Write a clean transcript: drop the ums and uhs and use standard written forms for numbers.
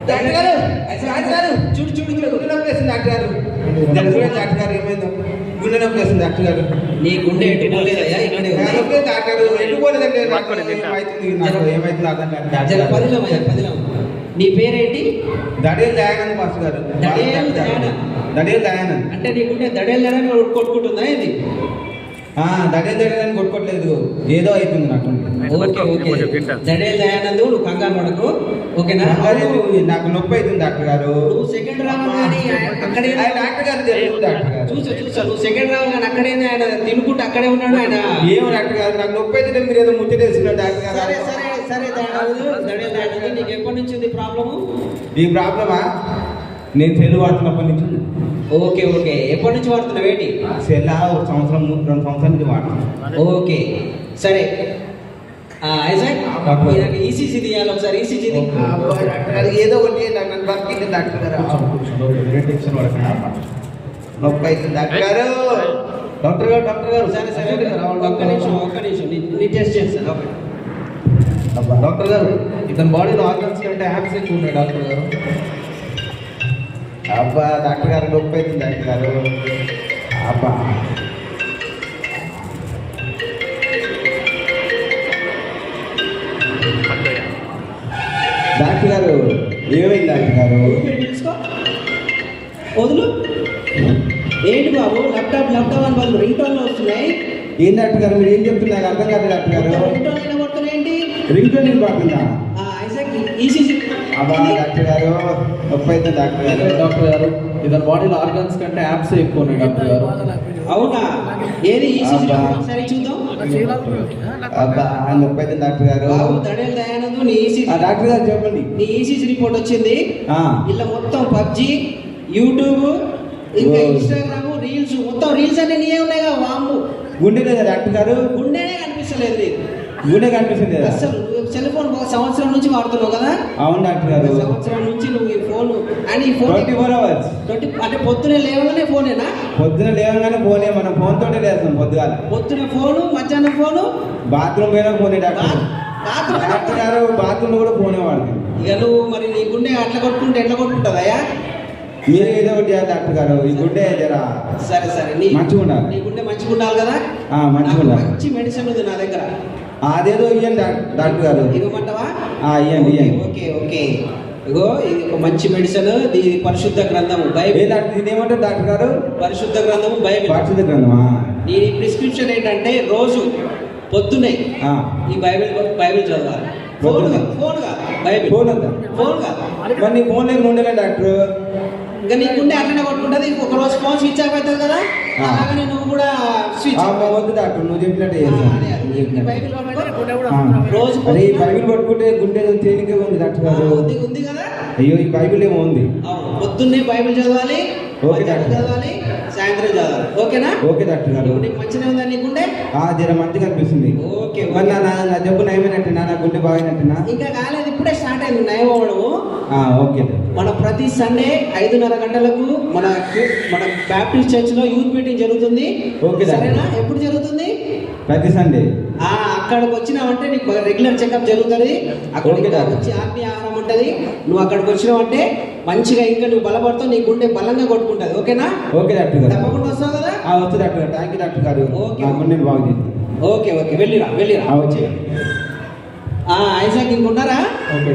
Doctor గారు doctor గారు చూడు చూడు ఇక్కడ గుండె నొప్పి వేస్తుంది డాక్టర్ గారు. డాక్టర్ గారు ఏమైందో గుండె నొప్పి వేస్తుంది డాక్టర్ గారు. నీ గుండె ఎట్టుకోలేదయ్యా ఇక్కడే డాక్టర్ ఎట్టుకోలేదండి. ఏమైతుంది అర్థం కాదు. పదిలో నీ పేరేంటి? దడేల్ దయానంద్ మాస్టర్ గారు. దడేల్ దయానంద్ అంటే నీ గుండె దడేల్ కొట్టుకుంటుందా ఇది? దడేల్ అని కొట్టుకోవట్లేదు, ఏదో అవుతుంది నాకు. ఓకే ఓకే దడేల్ దయానంద్, నువ్వు కంగారు పడకు ఓకేనా. నాకు నొప్పి అవుతుంది డాక్టర్ గారు. నువ్వు సెకండ్ రావాలి అక్కడే డాక్టర్ గారు చూసా నువ్వు సెకండ్ రావాలి అక్కడే ఆయన తినుకుంటూ అక్కడే ఉన్నాడు ఆయన. ఏమో డాక్టర్ గారు నాకు నొప్పి అయితే మీరు ఏదో ముచ్చటేస్తున్నారు డాక్టర్ గారు. సరే సరే సరే దడేల్ దయానంద్, నీకు ఎప్పటి నుంచి ఉంది ప్రాబ్లము? ఈ ప్రాబ్లమా నేను సెల్ వాడుతున్నప్పటి నుంచి. ఓకే ఓకే ఎప్పటి నుంచి వాడుతున్నావు ఏంటి? సెల్ ఒక సంవత్సరం 2 సంవత్సరాల నుంచి వాడుతున్నాను. ఓకే సరే ఐజాక్ ఈసీజీ తీయాలి ఒకసారి. ఈసీజీ ఏదో ఒకటి నాకు బతికింది డాక్టర్ గారు. నొప్పి అవుతుంది డాక్టర్ గారు. డాక్టర్ గారు సరే సరే ఒక్క నిమిషం నీ టెస్ట్ చేస్తాను. ఓకే డాక్టర్ గారు ఇతని బాడీలో ఆర్గన్స్ కంటే యాప్స్ ఎక్కువ ఉన్నాయి డాక్టర్ గారు. అబ్బా డాక్టర్ గారు నొప్పి అవుతుంది డాక్టర్ గారు. అబ్బా డాక్టర్ గారు ఏమైంది డాక్టర్ గారు? వదులు. ఏంటి బాబు ల్యాప్టాప్ అని వాళ్ళు రింగ్ టోన్లో వస్తున్నాయి. ఏం డాక్టర్ గారు మీరు ఏం చెప్తున్నారు అర్థం కాదు డాక్టర్ గారు. రింగ్ టోన్ అయినా కొడుతున్నాయేంటి? రింగ్ టోన్ ఏం పడుతుందా? ఈసీజీ అబ్బా డాక్టర్ గారు నొప్పి అవుతుంది డాక్టర్ గారు. డాక్టర్ గారు ఇతని బాడీలో ఆర్గన్స్ కంటే యాప్స్ ఎక్కువ ఉన్నాయి డాక్టర్ గారు. అవునా? ఏది ఈసీజీ ఒకసారి చూద్దాం. అబ్బా నొప్పి అవుతుంది డాక్టర్ గారు. బాబు దడేల్ దయానంద్, నీ ఈసీజీ డాక్టర్ గారు చెప్పండి. నీ ఈసీజీ రిపోర్ట్ వచ్చింది. ఇలా మొత్తం పబ్జి, యూట్యూబ్, ఇంకా ఇన్స్టాగ్రామ్, రీల్స్, మొత్తం రీల్స్ అన్ని నీయే ఉన్నాయి కదా. వాము గుండె లేదా డాక్టర్ గారు? గుండెనే కనిపిస్తలేదు నీకు. గుండె కనిపిస్తుంది కదా. అసలు సెల్ ఫోన్ ఒక సంవత్సరం నుంచి వాడుతున్నావు కదా. అవును డాక్టర్ గారు. సంవత్సరం నుంచి నువ్వు ఈ ఫోన్ అండ్ ఈ ఫోన్ 24 hours అంటే పొద్దునే లేవగానే ఫోనేనా? పొద్దున లేవగానే ఫోనే, మనం ఫోన్ తోటే లేస్తాం పొద్దుగాల. పొద్దున ఫోను, మధ్యాహ్నం ఫోను, బాత్రూమ్ పోయినా ఫోనే డాక్టర్. డాక్టర్ గారు బాత్రూమ్ కూడా ఫోనే వాడుతుంది. ఇక నువ్వు మరి నీ గుండె అట్లా కొట్టుకుంటే ఎట్లా కొట్టుకుంటుందయ్యా? మీరు ఏదో ఒకటి చేయాలి డాక్టర్ గారు. ఈ గుండె జరా సరే సరే మంచిగా ఉండాలి. నీ గుండె మంచిగా ఉండాలి కదా. మంచిగా ఉండాలి. మంచి మెడిసిన్ ఉంది నా దగ్గర. అదేదో ఇవ్వండి డాక్టర్ గారు. ఇవ్వమంటావా? ఇవ్వండి. ఓకే ఓకే ఇగో ఇది ఒక మంచి మెడిసిన్. ఇది పరిశుద్ధ గ్రంథము బైబిల్. ఇది ఏమంటారు డాక్టర్ గారు? పరిశుద్ధ గ్రంథము బైబిల్. పరిశుద్ధ గ్రంథమా? నీ ప్రిస్క్రిప్షన్ ఏంటంటే రోజు పొద్దునే ఈ బైబిల్ చదవాలి. బైబిల్ ఫోన్ మరి నీ ఫోన్ లేకుండా ఉండలే డాక్టర్. ఇంకా నీకుండే అట్లనే కొట్టుకుంటుంది. ఒక రోజు ఫోన్ స్విచ్ ఆఫ్ అవుతుంది కదా, అలాగనే నువ్వు కూడా స్విచ్ వద్దు డాక్టర్, నువ్వు చెప్పినట్టు రోజు ఈ బైబిల్ పట్టుకుంటే గుండె తేలికగా ఉంది డాక్టర్ గారు. ఉంది కదా. అయ్యో ఈ బైబిల్ ఏమో ఉంది. పొద్దున్నే బైబిల్ చదవాలి, చదవాలి, సాయంత్రం చదవాలి. ఓకేనా? ఓకే డాక్టర్ గారు. నీకు మంచిగా ఉందా నీకుండే? జర మంచిగా అనిపిస్తుంది. ఓకే మరి నా జబ్బు నయమైనట్టునా? నా గుండె బాగానట్టునా? ఇంకా కాలేదు, ఇప్పుడే స్టార్ట్ అయింది నయం అవ్వడము. ఓకే. మన ప్రతి సండే 5:30 గంటలకు మన బ్యాప్టిస్ట్ చర్చ్ లో యూత్ మీటింగ్ జరుగుతుంది. ఓకే సరేనా? ఎప్పుడు జరుగుతుంది? ప్రతి సండే. అక్కడికి వచ్చినావంటే నీకు రెగ్యులర్ చెకప్ జరుగుతుంది. అక్కడికి వచ్చి ఆత్మీయ ఆహారం ఉంటుంది. నువ్వు అక్కడికి వచ్చినావంటే మంచిగా ఇంకా నువ్వు బలపడతావు, నీ గుండె బలంగా కొట్టుకుంటుంది. ఓకేనా? ఓకే డాక్టర్ గారు. తప్పకుండా వస్తావు కదా. వస్తుంది డాక్టర్ గారు. థ్యాంక్ యూ డాక్టర్ గారు. ఓకే బాగుంది. ఓకే ఓకే వెళ్ళిరా వచ్చి ఐజాక్ ఇంకున్నారా? ఓకే.